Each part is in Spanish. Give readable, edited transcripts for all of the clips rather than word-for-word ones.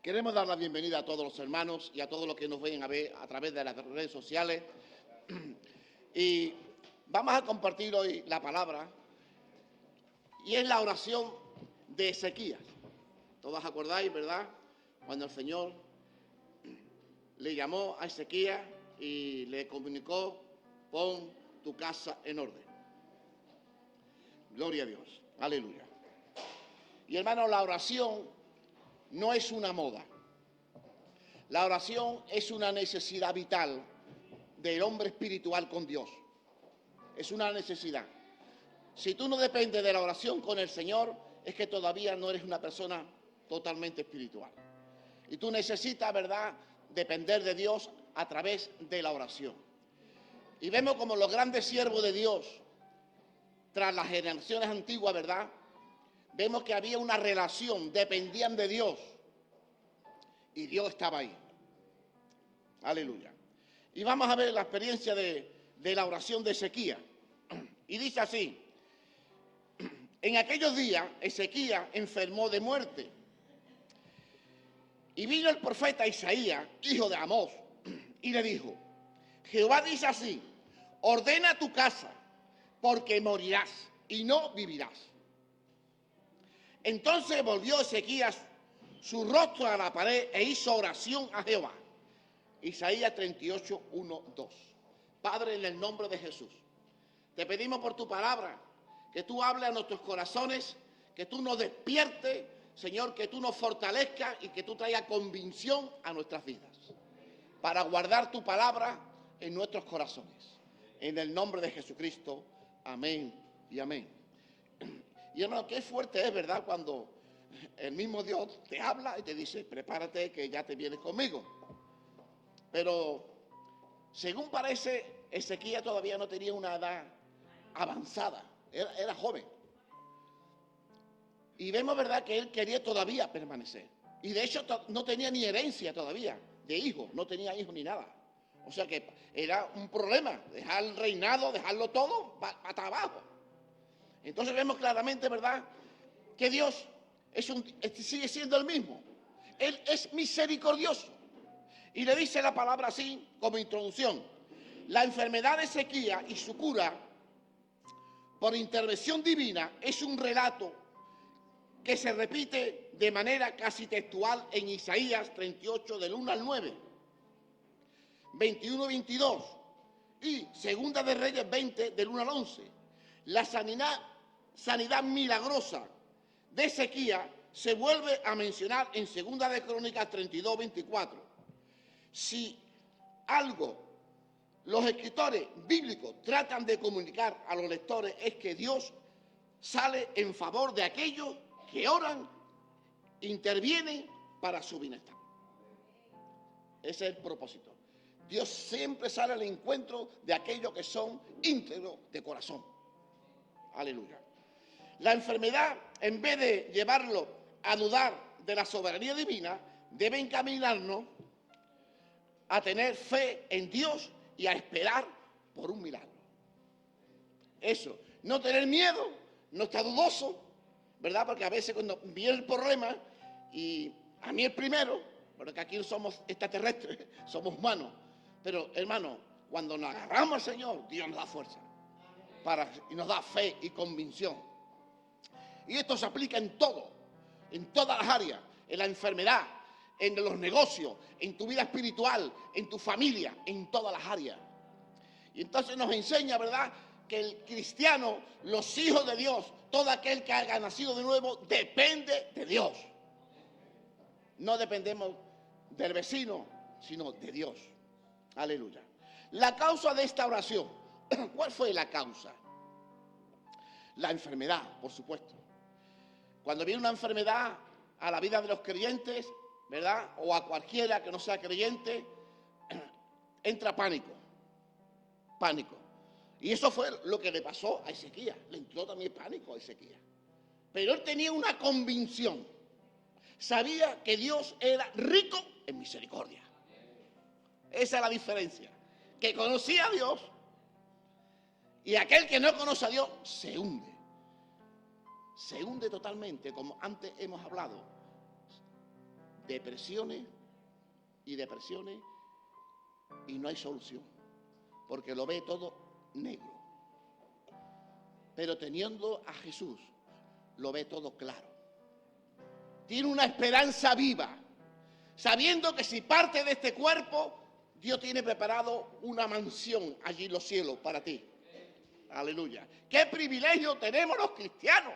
Queremos dar la bienvenida a todos los hermanos y a todos los que nos ven a ver a través de las redes sociales. Y vamos a compartir hoy la palabra, y es la oración de Ezequías. Todos acordáis, ¿verdad? Cuando el Señor le llamó a Ezequías y le comunicó: pon tu casa en orden. Gloria a Dios, aleluya. Y hermano, la oración no es una moda. La oración es una necesidad vital del hombre espiritual con Dios. Es una necesidad. Si tú no dependes de la oración con el Señor, es que todavía no eres una persona totalmente espiritual. Y tú necesitas, ¿verdad?, depender de Dios a través de la oración. Y vemos como los grandes siervos de Dios, tras las generaciones antiguas, ¿verdad?, vemos que había una relación, dependían de Dios. Y Dios estaba ahí. Aleluya. Y vamos a ver la experiencia de la oración de Ezequías. Y dice así: en aquellos días Ezequías enfermó de muerte. Y vino el profeta Isaías, hijo de Amós, y le dijo: Jehová dice así: ordena tu casa, porque morirás y no vivirás. Entonces volvió Ezequías su rostro a la pared e hizo oración a Jehová. Isaías 38, 1, 2. Padre, en el nombre de Jesús, te pedimos por tu palabra que tú hables a nuestros corazones, que tú nos despiertes, Señor, que tú nos fortalezcas y que tú traigas convicción a nuestras vidas, para guardar tu palabra en nuestros corazones. En el nombre de Jesucristo, amén y amén. Y hermano, qué fuerte es, ¿verdad?, cuando el mismo Dios te habla y te dice: prepárate que ya te vienes conmigo. Pero, según parece, Ezequías todavía no tenía una edad avanzada, era joven. Y vemos, ¿verdad?, que él quería todavía permanecer. Y de hecho no tenía ni herencia todavía de hijo, no tenía hijos ni nada. O sea que era un problema dejar el reinado, dejarlo todo hasta abajo. Entonces vemos claramente, ¿verdad?, que Dios sigue siendo el mismo. Él es misericordioso. Y le dice la palabra así como introducción: la enfermedad de Ezequías y su cura por intervención divina es un relato que se repite de manera casi textual en Isaías 38 del 1 al 9, 21 y 22, y Segunda de Reyes 20 del 1 al 11. La sanidad milagrosa de Ezequías se vuelve a mencionar en Segunda de Crónicas 32, 24. Si algo los escritores bíblicos tratan de comunicar a los lectores es que Dios sale en favor de aquellos que oran, intervienen para su bienestar. Ese es el propósito. Dios siempre sale al encuentro de aquellos que son íntegros de corazón. Aleluya. La enfermedad, en vez de llevarlo a dudar de la soberanía divina, debe encaminarnos a tener fe en Dios y a esperar por un milagro. Eso, no tener miedo, no estar dudoso, ¿verdad? Porque a veces cuando viene el problema, y a mí el primero, porque aquí no somos extraterrestres, somos humanos, pero hermano, cuando nos agarramos al Señor, Dios nos da fuerza y nos da fe y convicción. Y esto se aplica en todo, en todas las áreas, en la enfermedad, en los negocios, en tu vida espiritual, en tu familia, en todas las áreas. Y entonces nos enseña, ¿verdad?, que el cristiano, los hijos de Dios, todo aquel que haya nacido de nuevo, depende de Dios. No dependemos del vecino, sino de Dios. Aleluya. La causa de esta oración, ¿cuál fue la causa? La enfermedad, por supuesto. Cuando viene una enfermedad a la vida de los creyentes, ¿verdad?, o a cualquiera que no sea creyente, entra pánico. Pánico. Y eso fue lo que le pasó a Ezequías. Le entró también pánico a Ezequías. Pero él tenía una convicción. Sabía que Dios era rico en misericordia. Esa es la diferencia. Que conocía a Dios, y aquel que no conoce a Dios se hunde. Se hunde totalmente, como antes hemos hablado. depresiones y depresiones y no hay solución, porque lo ve todo negro. Pero teniendo a Jesús, lo ve todo claro. Tiene una esperanza viva, sabiendo que si parte de este cuerpo, Dios tiene preparado una mansión allí en los cielos para ti. Aleluya. Qué privilegio tenemos los cristianos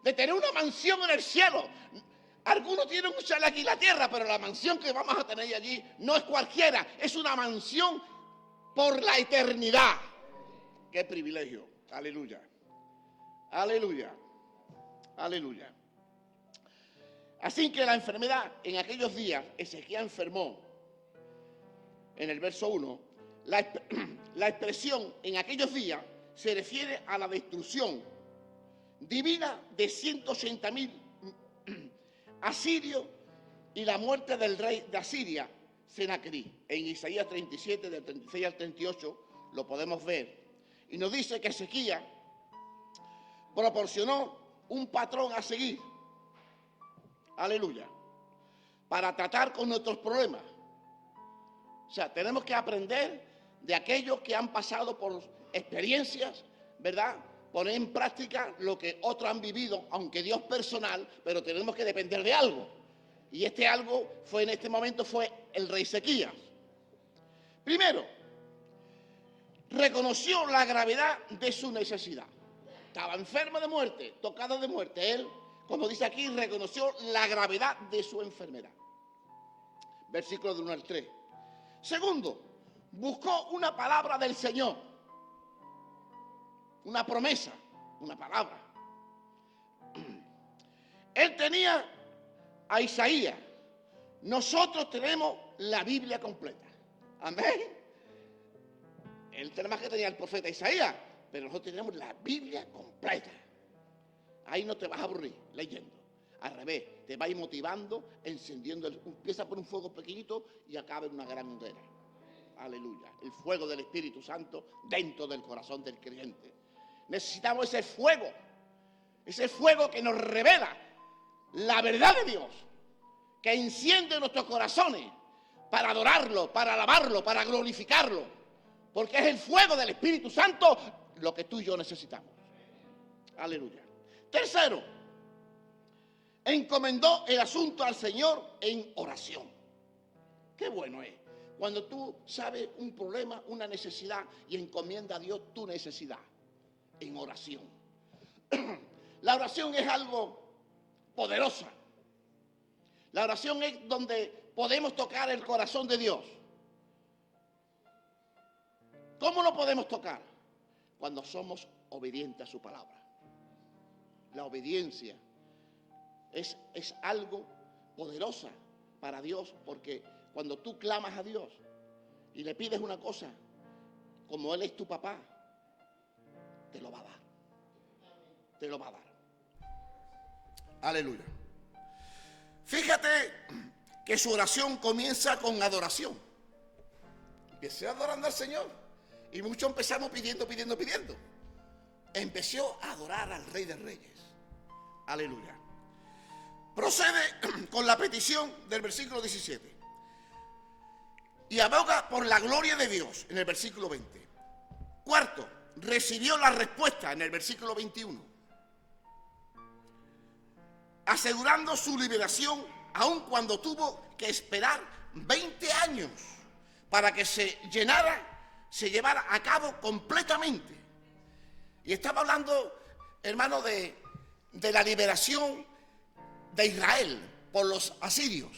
de tener una mansión en el cielo. Algunos tienen un chalet aquí en la tierra, pero la mansión que vamos a tener allí no es cualquiera, es una mansión por la eternidad. Qué privilegio. Aleluya. Aleluya. Aleluya. Así que la enfermedad en aquellos días, Ezequías enfermó. En el verso 1, la expresión en aquellos días se refiere a la destrucción divina de 180.000 asirios y la muerte del rey de Asiria, Senaquerib. En Isaías 37, del 36 al 38, lo podemos ver. Y nos dice que Ezequías proporcionó un patrón a seguir. Aleluya. Para tratar con nuestros problemas. O sea, tenemos que aprender de aquellos que han pasado por experiencias, ¿verdad? Poner en práctica lo que otros han vivido, aunque Dios personal, pero tenemos que depender de algo. Y este algo fue en este momento fue el rey Ezequías. Primero, reconoció la gravedad de su necesidad. Estaba enfermo de muerte, tocado de muerte. Él, como dice aquí, reconoció la gravedad de su enfermedad. Versículo del 1 al 3. Segundo, buscó una palabra del Señor, una promesa, una palabra. Él tenía a Isaías. Nosotros tenemos la Biblia completa. Amén. Él tenía que tenía el profeta Isaías, pero nosotros tenemos la Biblia completa. Ahí no te vas a aburrir leyendo. Al revés, te va a ir motivando, encendiendo. Empieza por un fuego pequeñito y acaba en una gran hoguera. Aleluya. El fuego del Espíritu Santo dentro del corazón del creyente. Necesitamos ese fuego que nos revela la verdad de Dios, que enciende nuestros corazones para adorarlo, para alabarlo, para glorificarlo, porque es el fuego del Espíritu Santo lo que tú y yo necesitamos. Aleluya. Tercero, encomendó el asunto al Señor en oración. Qué bueno es cuando tú sabes un problema, una necesidad y encomienda a Dios tu necesidad en oración. La oración es algo poderosa. La oración es donde podemos tocar el corazón de Dios. ¿Cómo lo podemos tocar? Cuando somos obedientes a su palabra. La obediencia es algo poderosa para Dios, porque cuando tú clamas a Dios y le pides una cosa, como Él es tu papá, te lo va a dar. Te lo va a dar. Aleluya. Fíjate que su oración comienza con adoración. Empecé adorando al Señor. Y muchos empezamos pidiendo. Empezó a adorar al Rey de Reyes. Aleluya. Procede con la petición del versículo 17. Y aboga por la gloria de Dios en el versículo 20. Cuarto, recibió la respuesta en el versículo 21. Asegurando su liberación aun cuando tuvo que esperar 20 años para que se llevara a cabo completamente. Y estaba hablando, hermano, de la liberación de Israel por los asirios.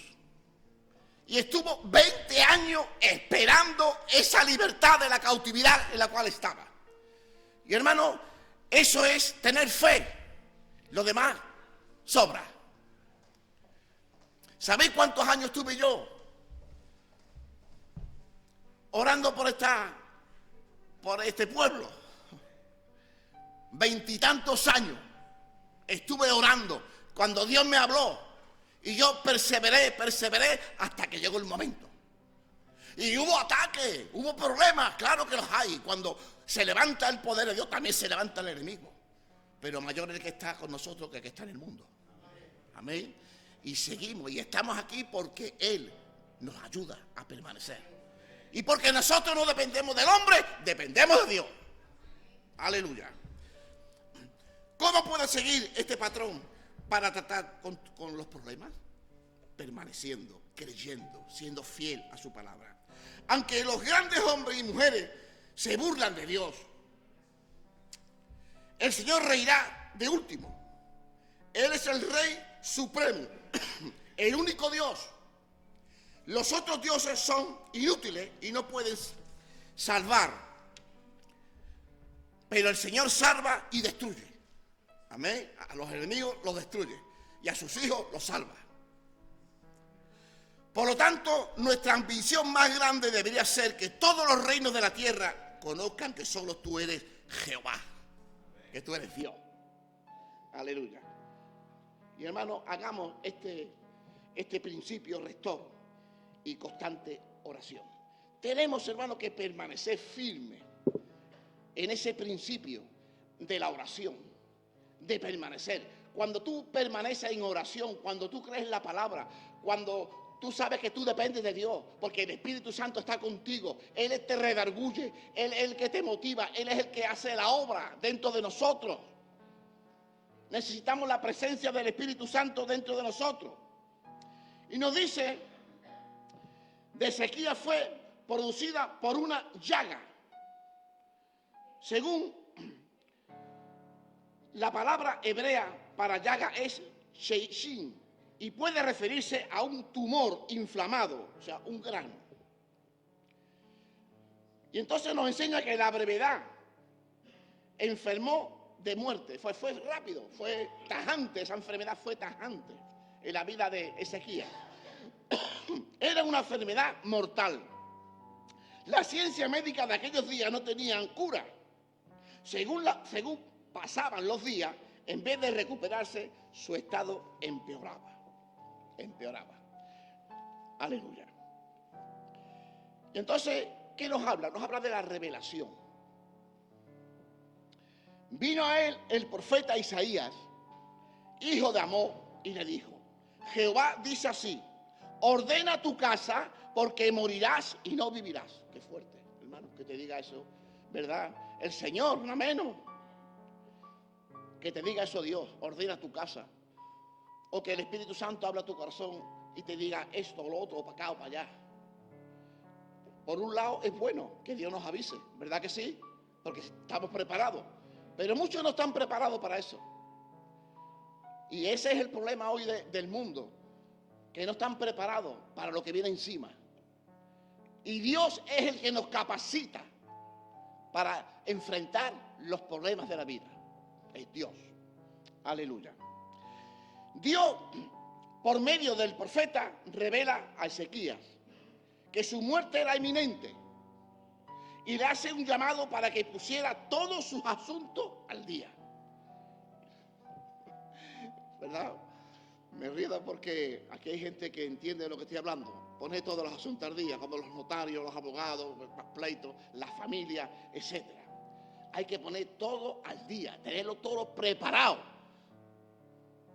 Y estuvo 20 años esperando esa libertad de la cautividad en la cual estaba. Y hermano, eso es tener fe. Lo demás sobra. ¿Sabéis cuántos años tuve yo orando por este pueblo? 20 y tantos años estuve orando cuando Dios me habló, y yo perseveré hasta que llegó el momento. Y hubo ataques, hubo problemas, claro que los hay. Cuando se levanta el poder de Dios, también se levanta el enemigo, pero mayor es el que está con nosotros que el que está en el mundo. Amén. y seguimos y estamos aquí porque Él nos ayuda a permanecer. Y porque nosotros no dependemos del hombre, dependemos de Dios. Aleluya. ¿Cómo puede seguir este patrón para tratar con los problemas? Permaneciendo, creyendo, siendo fiel a su palabra. Aunque los grandes hombres y mujeres se burlan de Dios, el Señor reirá de último. Él es el Rey Supremo, el único Dios. Los otros dioses son inútiles y no pueden salvar. Pero el Señor salva y destruye. Amén. A los enemigos los destruye y a sus hijos los salva. Por lo tanto, nuestra ambición más grande debería ser que todos los reinos de la tierra conozcan que solo tú eres Jehová, que tú eres Dios. Aleluya. Y hermano, hagamos este principio rector y constante oración. Tenemos, hermano, que permanecer firmes en ese principio de la oración, de permanecer. Cuando tú permaneces en oración, cuando tú crees la palabra, cuando tú sabes que tú dependes de Dios, porque el Espíritu Santo está contigo, Él te redarguye, Él es el que te motiva, Él es el que hace la obra dentro de nosotros. Necesitamos la presencia del Espíritu Santo dentro de nosotros. Y nos dice, de Ezequías fue producida por una llaga. Según la palabra hebrea para llaga es sheishin, y puede referirse a un tumor inflamado, o sea, un grano. Y entonces nos enseña que la brevedad enfermó de muerte, fue rápido, fue tajante, esa enfermedad fue tajante en la vida de Ezequías. Era una enfermedad mortal. La ciencia médica de aquellos días no tenían cura. Según pasaban los días, en vez de recuperarse, su estado empeoraba. Aleluya. Y entonces, ¿qué nos habla? Nos habla de la revelación. Vino a él el profeta Isaías, hijo de Amós, y le dijo: Jehová dice así: ordena tu casa porque morirás y no vivirás. Qué fuerte, hermano, que te diga eso, ¿verdad? El Señor, no menos. Que te diga eso Dios, ordena tu casa. O que el Espíritu Santo habla a tu corazón y te diga esto o lo otro, o para acá o para allá. Por un lado es bueno que Dios nos avise, ¿verdad que sí? Porque estamos preparados. Pero muchos no están preparados para eso. Y ese es el problema hoy del mundo, que no están preparados para lo que viene encima. Y Dios es el que nos capacita para enfrentar los problemas de la vida. Es Dios. Aleluya. Dios, por medio del profeta, revela a Ezequías que su muerte era inminente y le hace un llamado para que pusiera todos sus asuntos al día. ¿Verdad? Me río porque aquí hay gente que entiende de lo que estoy hablando. Pone todos los asuntos al día, como los notarios, los abogados, los pleitos, la familia, etc. Hay que poner todo al día, tenerlo todo preparado.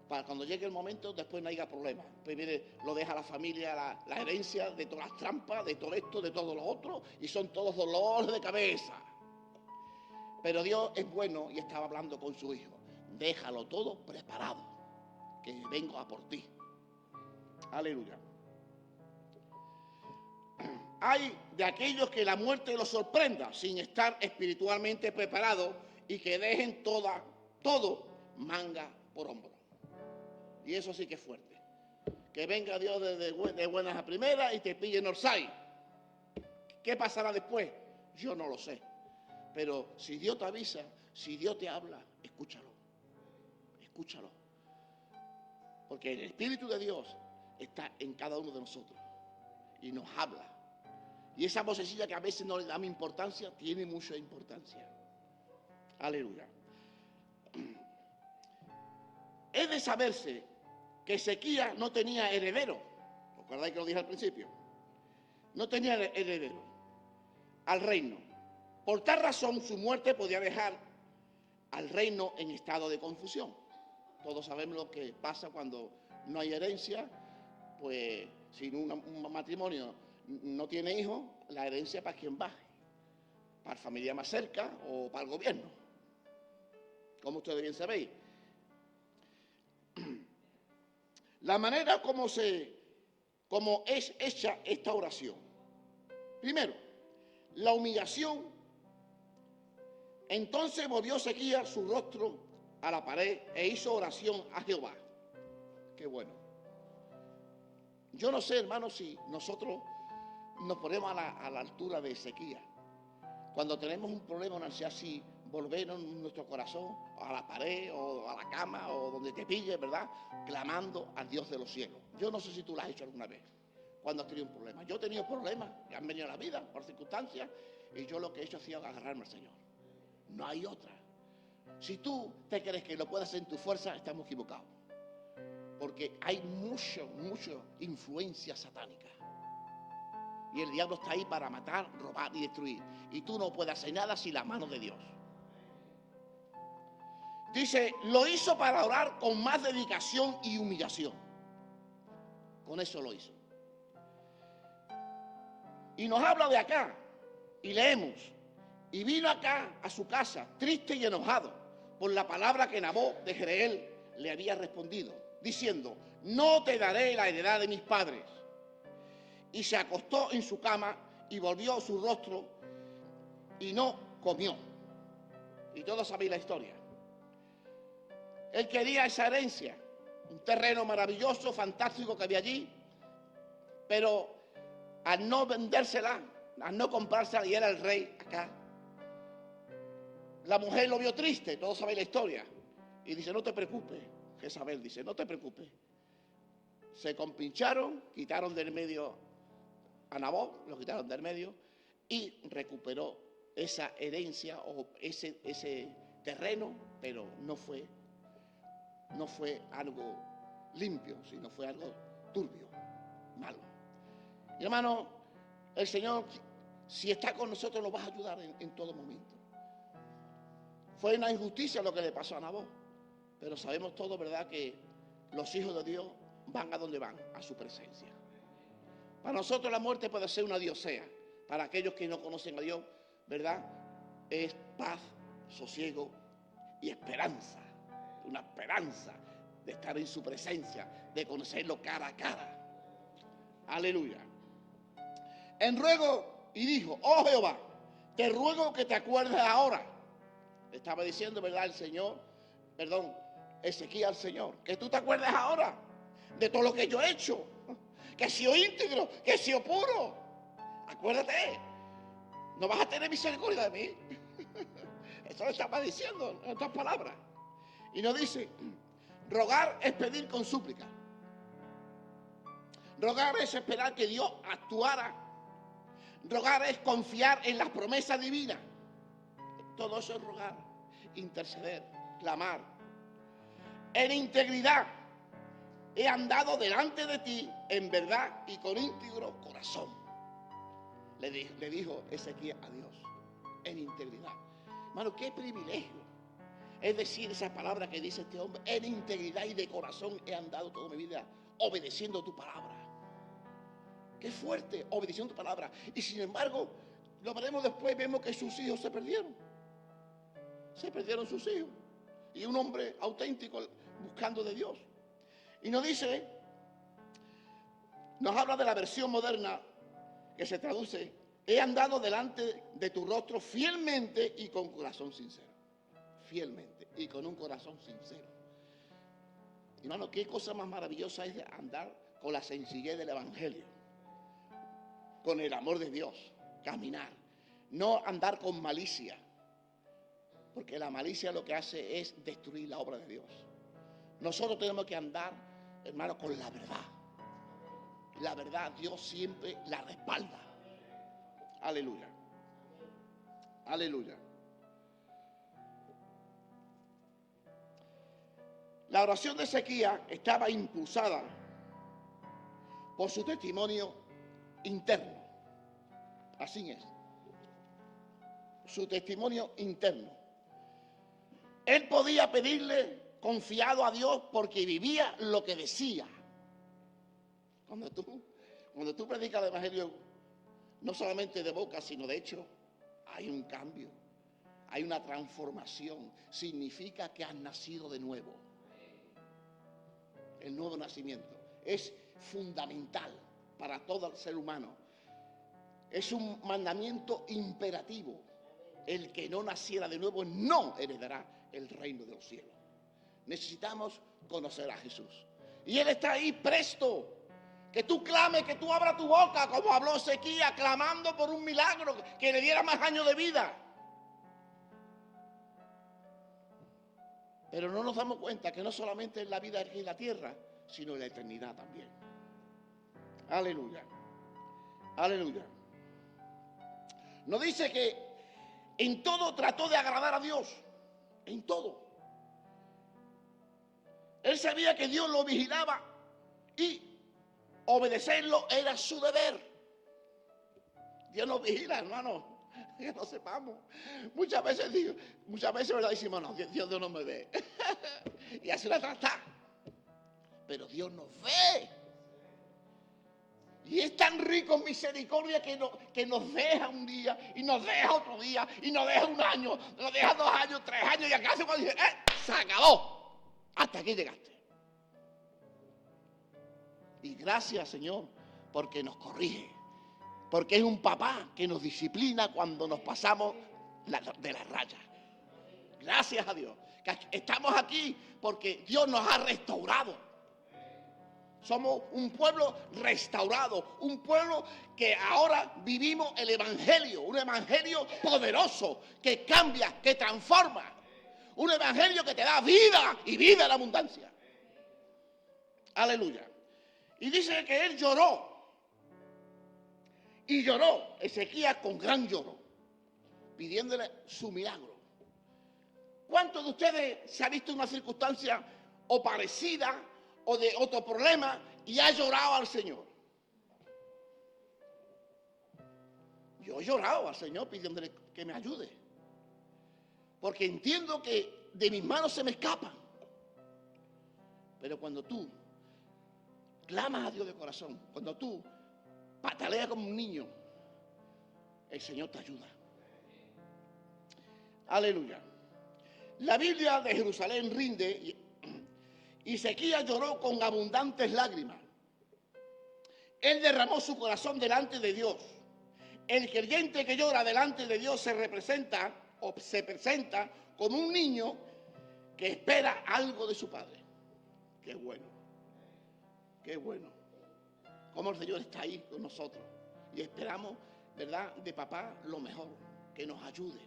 Para cuando llegue el momento, después no haya problema. Pues viene, lo deja la familia, la herencia de todas las trampas, de todo esto, de todo lo otro, y son todos dolores de cabeza. Pero Dios es bueno y estaba hablando con su hijo. Déjalo todo preparado, que vengo a por ti. Aleluya. Hay de aquellos que la muerte los sorprenda sin estar espiritualmente preparados y que dejen todo manga por hombro. Y eso sí que es fuerte. Que venga Dios de buenas a primeras y te pille en Orsay. ¿Qué pasará después? Yo no lo sé. Pero si Dios te avisa, si Dios te habla, escúchalo. Escúchalo. Porque el Espíritu de Dios está en cada uno de nosotros. Y nos habla. Y esa vocecilla que a veces no le damos importancia, tiene mucha importancia. Aleluya. Es de saberse que Ezequías no tenía heredero. ¿Recordáis que lo dije al principio? No tenía heredero al reino. Por tal razón, su muerte podía dejar al reino en estado de confusión. Todos sabemos lo que pasa cuando no hay herencia, pues si un matrimonio no tiene hijos, la herencia para quién va, para la familia más cerca o para el gobierno, como ustedes bien sabéis. La manera como es hecha esta oración. Primero, la humillación. Entonces volvió Ezequías su rostro a la pared e hizo oración a Jehová. Qué bueno. Yo no sé, hermano, si nosotros nos ponemos a la altura de Ezequías. Cuando tenemos un problema, una ansiedad, si volvernos nuestro corazón a la pared o a la cama o donde te pille, ¿verdad? Clamando al Dios de los cielos. Yo no sé si tú lo has hecho alguna vez, cuando has tenido un problema. Yo he tenido problemas que han venido a la vida por circunstancias y yo lo que he hecho ha sido agarrarme al Señor. No hay otra. Si tú te crees que lo puedes hacer en tu fuerza, estamos equivocados. Porque hay mucha influencia satánica. Y el diablo está ahí para matar, robar y destruir. Y tú no puedes hacer nada sin la mano de Dios. Dice, lo hizo para orar con más dedicación y humillación. Con eso lo hizo. Y nos habla de acá. Y leemos. Y vino acá a su casa, triste y enojado, por la palabra que Nabot de Jezreel le había respondido, diciendo, no te daré la heredad de mis padres. Y se acostó en su cama y volvió su rostro y no comió. Y todos sabéis la historia. Él quería esa herencia, un terreno maravilloso, fantástico que había allí, pero al no vendérsela, al no comprársela, y era el rey acá, la mujer lo vio triste, todos sabéis la historia, y dice, no te preocupes. Jezabel dice, no te preocupes. Se compincharon, quitaron del medio a Nabot, lo quitaron del medio, y recuperó esa herencia o ese terreno, pero no fue algo limpio, sino fue algo turbio, malo. Y hermano, el Señor, si está con nosotros, nos va a ayudar en todo momento. Fue una injusticia lo que le pasó a Nabot, pero sabemos todos, ¿verdad?, que los hijos de Dios van a donde van, a su presencia. Para nosotros la muerte puede ser una diosea. Para aquellos que no conocen a Dios, ¿verdad?, es paz, sosiego y esperanza. Una esperanza de estar en su presencia, de conocerlo cara a cara. Aleluya. En ruego, y dijo, oh Jehová, te ruego que te acuerdes ahora. Estaba diciendo, ¿verdad?, el Señor, perdón, Ezequías al Señor, que tú te acuerdes ahora de todo lo que yo he hecho, que he sido íntegro, que he sido puro. Acuérdate, no vas a tener misericordia de mí. Eso lo estaba diciendo en otras palabras. Y nos dice, rogar es pedir con súplica. Rogar es esperar que Dios actuara. Rogar es confiar en las promesas divinas. Todo eso es rogar, interceder, clamar. En integridad he andado delante de ti en verdad y con íntegro corazón. Le dijo Ezequías a Dios, en integridad. Hermano, qué privilegio. Es decir, esa palabra que dice este hombre, en integridad y de corazón he andado toda mi vida obedeciendo tu palabra. Qué fuerte, obedeciendo tu palabra. Y sin embargo, lo veremos después, vemos que sus hijos se perdieron. Se perdieron sus hijos. Y un hombre auténtico buscando de Dios. Y nos dice, nos habla de la versión moderna que se traduce, he andado delante de tu rostro fielmente y con corazón sincero. Fielmente y con un corazón sincero. Hermano, qué cosa más maravillosa es andar con la sencillez del Evangelio, con el amor de Dios, caminar, no andar con malicia, porque la malicia lo que hace es destruir la obra de Dios. Nosotros tenemos que andar, hermano, con la verdad. La verdad, Dios siempre la respalda. Aleluya. Aleluya. La oración de Ezequías estaba impulsada por su testimonio interno. Así es. Su testimonio interno. Él podía pedirle confiado a Dios porque vivía lo que decía. Cuando tú predicas el Evangelio, no solamente de boca, sino de hecho, hay un cambio, hay una transformación. Significa que has nacido de nuevo. El nuevo nacimiento es fundamental para todo el ser humano. Es un mandamiento imperativo. El que no naciera de nuevo no heredará el reino de los cielos. Necesitamos conocer a Jesús. Y Él está ahí presto. Que tú clames, que tú abras tu boca, como habló Ezequías, clamando por un milagro, que le diera más años de vida. Pero no nos damos cuenta que no solamente es la vida aquí en la tierra, sino en la eternidad también. Aleluya. Aleluya. Nos dice que en todo trató de agradar a Dios. En todo. Él sabía que Dios lo vigilaba y obedecerlo era su deber. Dios nos vigila, hermano, que no sepamos. Muchas veces ¿verdad? Decimos, no, Dios no me ve. Y así la trata. Pero Dios nos ve. Y es tan rico en misericordia que nos deja un día, y nos deja otro día, y nos deja un año, nos deja 2 años, 3 años, y acá cuando dice, se acabó. Hasta aquí llegaste. Y gracias, Señor, porque nos corrige. Porque es un papá que nos disciplina cuando nos pasamos de la raya. Gracias a Dios. Que estamos aquí porque Dios nos ha restaurado. Somos un pueblo restaurado. Un pueblo que ahora vivimos el Evangelio. Un Evangelio poderoso que cambia, que transforma. Un Evangelio que te da vida y vida en abundancia. Aleluya. Y dice que él lloró. Y lloró Ezequías con gran lloro, pidiéndole su milagro. ¿Cuántos de ustedes se ha visto en una circunstancia o parecida o de otro problema y ha llorado al Señor? Yo he llorado al Señor pidiéndole que me ayude. Porque entiendo que de mis manos se me escapan. Pero cuando tú clamas a Dios de corazón, cuando tú pataleas como un niño, el Señor te ayuda. Aleluya. La Biblia de Jerusalén rinde y Ezequías lloró con abundantes lágrimas. Él derramó su corazón delante de Dios. El creyente que llora delante de Dios se presenta como un niño que espera algo de su padre. Qué bueno. Qué bueno. Cómo el Señor está ahí con nosotros. Y esperamos, ¿verdad?, de papá lo mejor, que nos ayude.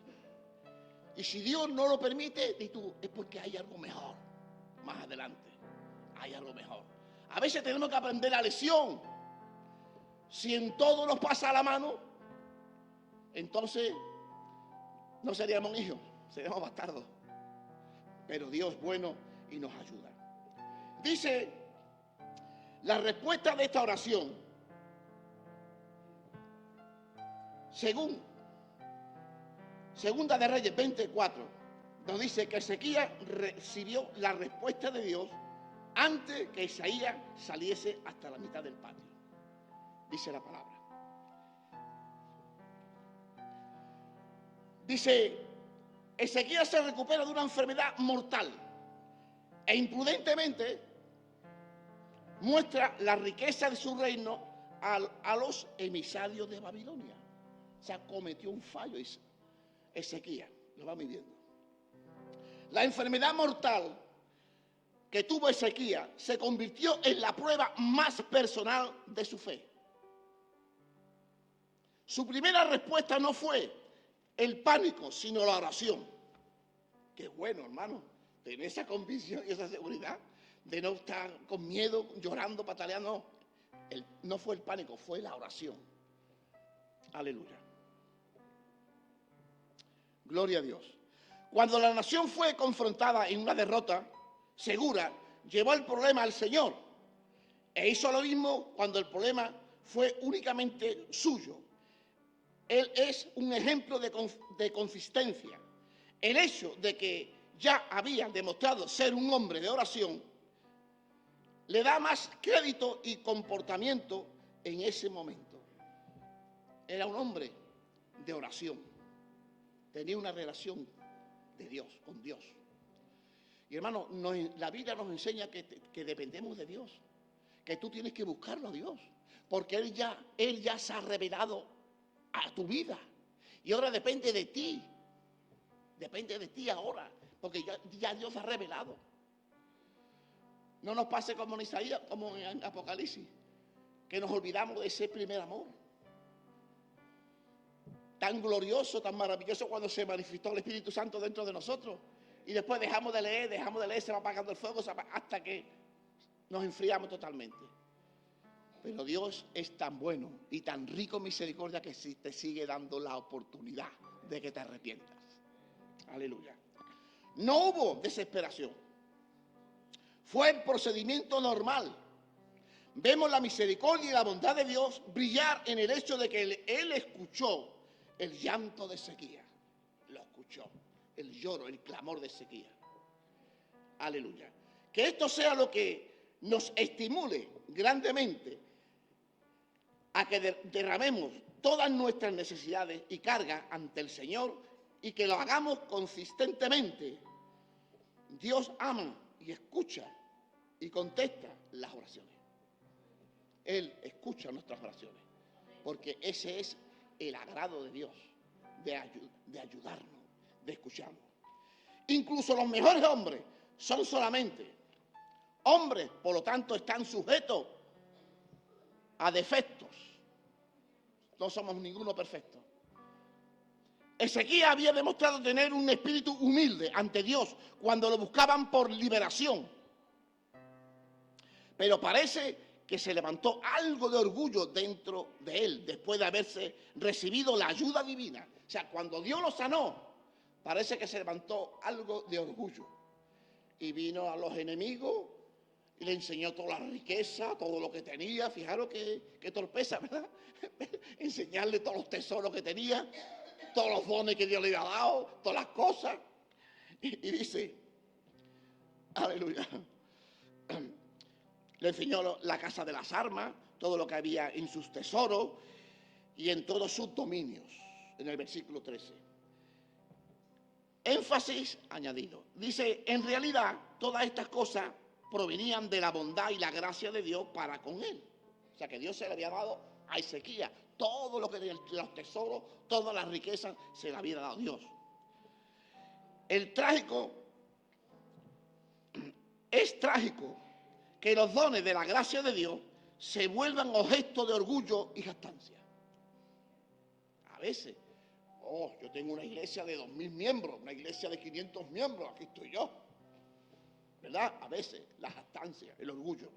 Y si Dios no lo permite, di tú, es porque hay algo mejor. Más adelante, hay algo mejor. A veces tenemos que aprender la lección. Si en todo nos pasa a la mano, entonces no seríamos hijos, seríamos bastardos. Pero Dios es bueno y nos ayuda. Dice la respuesta de esta oración, según Segunda de Reyes 24, nos dice que Ezequías recibió la respuesta de Dios antes que Isaías saliese hasta la mitad del patio. Dice la palabra. Dice, Ezequías se recupera de una enfermedad mortal e imprudentemente muestra la riqueza de su reino a los emisarios de Babilonia. O sea, cometió un fallo Ezequías, lo va midiendo. La enfermedad mortal que tuvo Ezequías se convirtió en la prueba más personal de su fe. Su primera respuesta no fue el pánico, sino la oración. Qué bueno, hermano, tener esa convicción y esa seguridad de no estar con miedo, llorando, pataleando. No fue el pánico, fue la oración. Aleluya. Gloria a Dios. Cuando la nación fue confrontada en una derrota segura, llevó el problema al Señor. E hizo lo mismo cuando el problema fue únicamente suyo. Él es un ejemplo de consistencia. El hecho de que ya había demostrado ser un hombre de oración le da más crédito y comportamiento en ese momento. Era un hombre de oración, tenía una relación de Dios, con Dios. Y hermano, la Biblia nos enseña que dependemos de Dios, que tú tienes que buscarlo a Dios, porque Él ya se ha revelado a tu vida y ahora depende de ti ahora, porque ya Dios se ha revelado. No nos pase como en Isaías, como en Apocalipsis, que nos olvidamos de ese primer amor tan glorioso, tan maravilloso, cuando se manifestó el Espíritu Santo dentro de nosotros. Y después dejamos de leer, se va apagando el fuego hasta que nos enfriamos totalmente. Pero Dios es tan bueno y tan rico en misericordia que te sigue dando la oportunidad de que te arrepientas. Aleluya. No hubo desesperación. Fue el procedimiento normal. Vemos la misericordia y la bondad de Dios brillar en el hecho de que Él escuchó el llanto de Ezequías. Lo escuchó. El lloro, el clamor de Ezequías. Aleluya. Que esto sea lo que nos estimule grandemente a que derramemos todas nuestras necesidades y cargas ante el Señor y que lo hagamos consistentemente. Dios ama y escucha y contesta las oraciones. Él escucha nuestras oraciones, porque ese es el agrado de Dios, de ayudarnos, de escucharnos. Incluso los mejores hombres son solamente hombres, por lo tanto están sujetos a defectos. No somos ninguno perfecto. Ezequías había demostrado tener un espíritu humilde ante Dios cuando lo buscaban por liberación. Pero parece que se levantó algo de orgullo dentro de él después de haberse recibido la ayuda divina. O sea, cuando Dios lo sanó, parece que se levantó algo de orgullo. Y vino a los enemigos y le enseñó toda la riqueza, todo lo que tenía. Fijaros qué torpeza, ¿verdad? Enseñarle todos los tesoros que tenía, todos los dones que Dios le había dado, todas las cosas. Y dice, aleluya, le enseñó la casa de las armas, todo lo que había en sus tesoros y en todos sus dominios, en el versículo 13. Énfasis añadido. Dice, en realidad, todas estas cosas provenían de la bondad y la gracia de Dios para con él. O sea, que Dios se le había dado a Ezequías todo lo que tenía, los tesoros, todas las riquezas, se le había dado Dios. Es trágico que los dones de la gracia de Dios se vuelvan objeto de orgullo y jactancia. A veces, yo tengo una iglesia de 2.000 miembros, una iglesia de 500 miembros, aquí estoy yo. ¿Verdad? A veces la jactancia, el orgullo.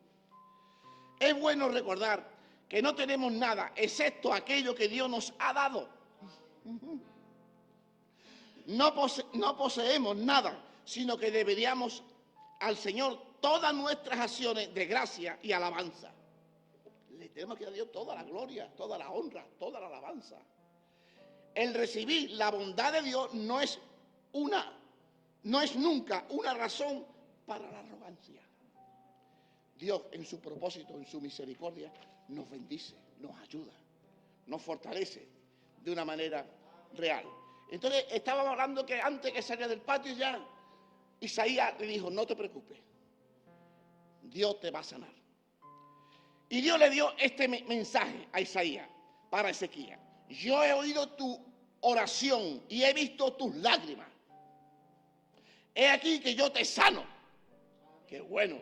Es bueno recordar que no tenemos nada excepto aquello que Dios nos ha dado. No poseemos nada, sino que deberíamos al Señor todas nuestras acciones de gracia y alabanza. Le tenemos que dar a Dios toda la gloria, toda la honra, toda la alabanza. El recibir la bondad de Dios no es nunca una razón para la arrogancia. Dios en su propósito, en su misericordia, nos bendice, nos ayuda, nos fortalece de una manera real. Entonces estábamos hablando que antes que saliera del patio ya, Isaías le dijo, no te preocupes, Dios te va a sanar. Y Dios le dio este mensaje a Isaías para Ezequías. Yo he oído tu oración y he visto tus lágrimas. He aquí que yo te sano. Qué bueno.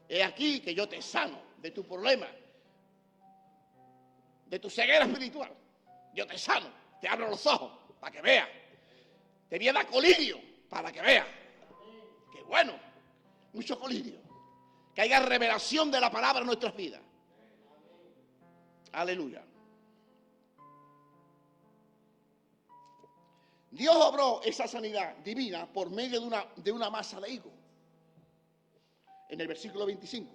He aquí que yo te sano de tu problema, de tu ceguera espiritual. Yo te sano, te abro los ojos para que veas. Te voy a dar colirio para que veas. Qué bueno. Mucho colirio. Que haya revelación de la palabra en nuestras vidas. Aleluya. Dios obró esa sanidad divina por medio de una masa de higo. En el versículo 25.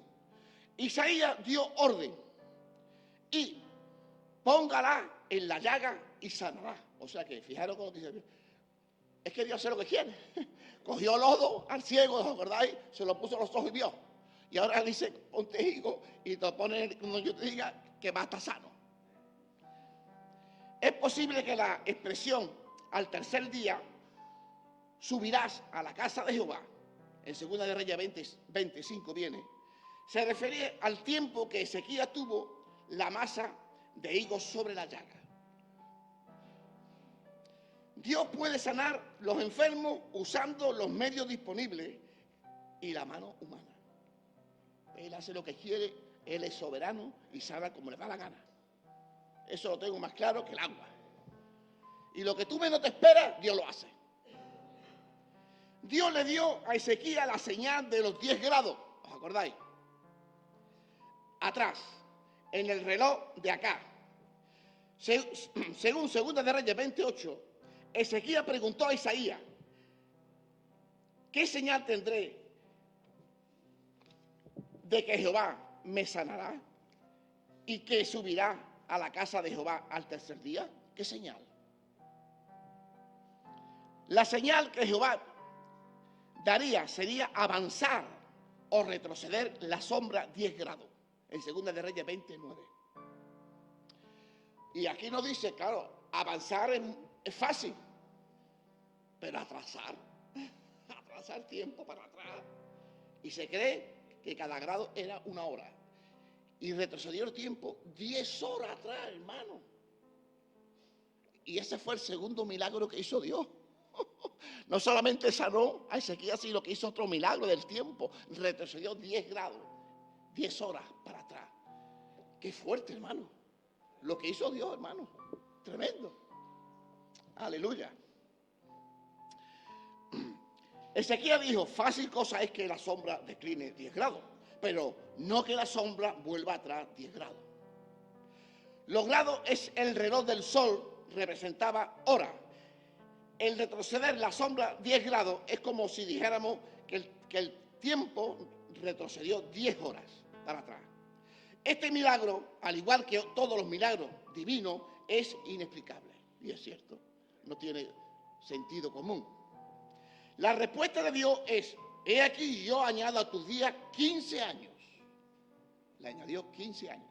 Isaías dio orden y póngala en la llaga y sanará. O sea que, fijaros con lo que dice. Es que Dios hace lo que quiere. Cogió lodo al ciego, ¿verdad? Se lo puso a los ojos y vio. Y ahora dice, ponte higo y te pone cuando yo te diga que vas a estar sano. Es posible que la expresión al tercer día subirás a la casa de Jehová, en 2 de Reyes 25 viene, se refiere al tiempo que Ezequías tuvo la masa de higos sobre la llaga. Dios puede sanar los enfermos usando los medios disponibles y la mano humana. Él hace lo que quiere, Él es soberano y sana como le da la gana. Eso lo tengo más claro que el agua. Y lo que tú menos te esperas, Dios lo hace. Dios le dio a Ezequías la señal de los 10 grados, ¿os acordáis? Atrás, en el reloj de acá. Según 2 de Reyes 28, Ezequías preguntó a Isaías, ¿qué señal tendré de que Jehová me sanará y que subirá a la casa de Jehová al tercer día? ¿Qué señal? La señal que Jehová daría sería avanzar o retroceder la sombra 10 grados, en 2 de Reyes 29. Y aquí nos dice, claro, avanzar es fácil, pero atrasar tiempo para atrás. Y se cree que cada grado era 1 hora. Y retrocedió el tiempo 10 horas atrás, hermano. Y ese fue el segundo milagro que hizo Dios. No solamente sanó a Ezequías, sino que hizo otro milagro del tiempo. Retrocedió 10 grados, 10 horas para atrás. Qué fuerte, hermano. Lo que hizo Dios, hermano. Tremendo. Aleluya. Ezequías dijo, fácil cosa es que la sombra decline 10 grados, pero no que la sombra vuelva atrás 10 grados. Los grados es el reloj del sol, representaba hora. El retroceder la sombra 10 grados es como si dijéramos que el tiempo retrocedió 10 horas para atrás. Este milagro, al igual que todos los milagros divinos, es inexplicable. Y es cierto, no tiene sentido común. La respuesta de Dios es, he aquí yo añado a tus días 15 años. Le añadió 15 años.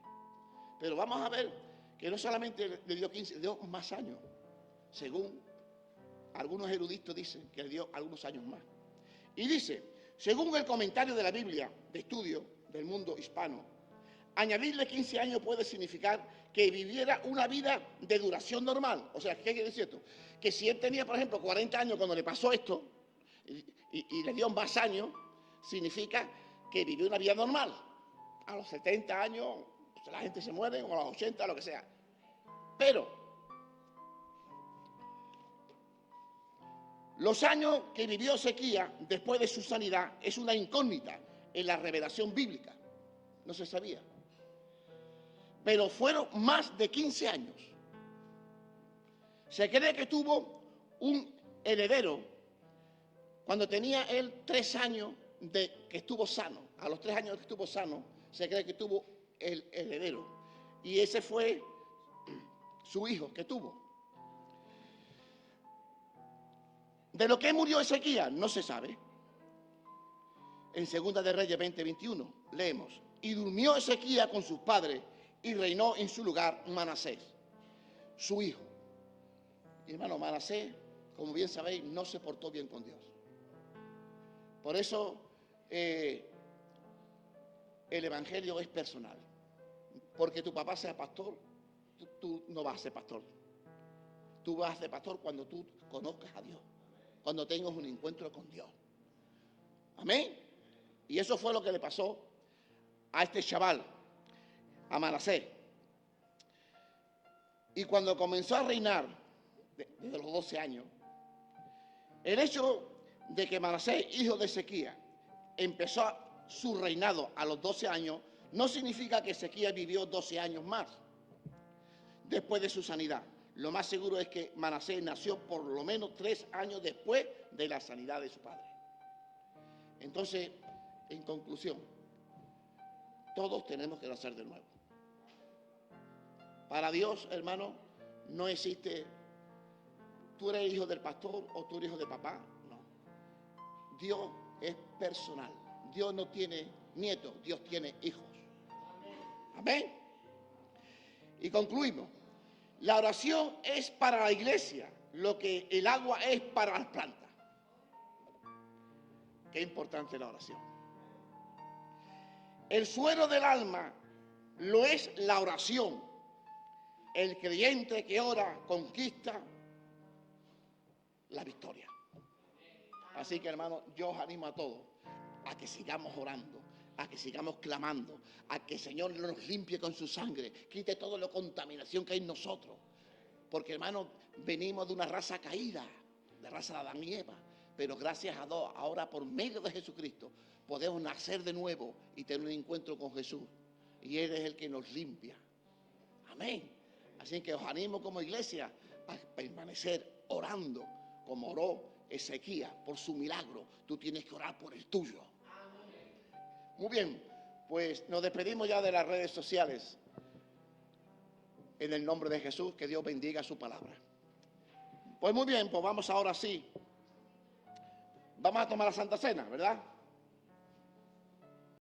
Pero vamos a ver que no solamente le dio 15, le dio más años. Según algunos eruditos dicen que le dio algunos años más. Y dice, según el comentario de la Biblia de estudio del mundo hispano, añadirle 15 años puede significar que viviera una vida de duración normal. O sea, ¿qué quiere decir esto? Que si él tenía, por ejemplo, 40 años cuando le pasó esto, y le dio más años, significa que vivió una vida normal. A los 70 años, pues, la gente se muere, o a los 80, lo que sea. Pero los años que vivió Ezequías después de su sanidad es una incógnita en la revelación bíblica. No se sabía. Pero fueron más de 15 años. Se cree que tuvo un heredero cuando tenía él 3 años de que estuvo sano. A los 3 años que estuvo sano, se cree que tuvo el heredero. Y ese fue su hijo que tuvo. De lo que murió Ezequías no se sabe. En 2 de Reyes 20:21 leemos, y durmió Ezequías con sus padres y reinó en su lugar Manasés, su hijo. Y hermano, Manasés, como bien sabéis, no se portó bien con Dios. Por eso el evangelio es personal. Porque tu papá sea pastor, tú no vas a ser pastor. Tú vas a ser pastor cuando tú conozcas a Dios, cuando tengas un encuentro con Dios. Amén. Y eso fue lo que le pasó a este chaval, a Manasés. Y cuando comenzó a reinar, desde los 12 años, el hecho de que Manasés, hijo de Ezequías, empezó su reinado a los 12 años, no significa que Ezequías vivió 12 años más después de su sanidad. Lo más seguro es que Manasés nació por lo menos 3 años después de la sanidad de su padre. Entonces, en conclusión, todos tenemos que nacer de nuevo. Para Dios, hermano, no existe, tú eres hijo del pastor o tú eres hijo de papá. No. Dios es personal. Dios no tiene nietos, Dios tiene hijos. Amén. Y concluimos. La oración es para la iglesia lo que el agua es para las plantas. Qué importante la oración. El suero del alma lo es la oración. El creyente que ora conquista la victoria. Así que, hermano, yo os animo a todos a que sigamos orando, a que sigamos clamando, a que el Señor nos limpie con su sangre, quite toda la contaminación que hay en nosotros. Porque, hermano, venimos de una raza caída, de raza de Adán y Eva. Pero gracias a Dios, ahora por medio de Jesucristo, podemos nacer de nuevo y tener un encuentro con Jesús. Y Él es el que nos limpia. Amén. Así que os animo como iglesia a permanecer orando como oró Ezequías por su milagro. Tú tienes que orar por el tuyo. Muy bien, pues nos despedimos ya de las redes sociales. En el nombre de Jesús, que Dios bendiga su palabra. Pues muy bien, pues vamos ahora sí. Vamos a tomar la Santa Cena, ¿verdad?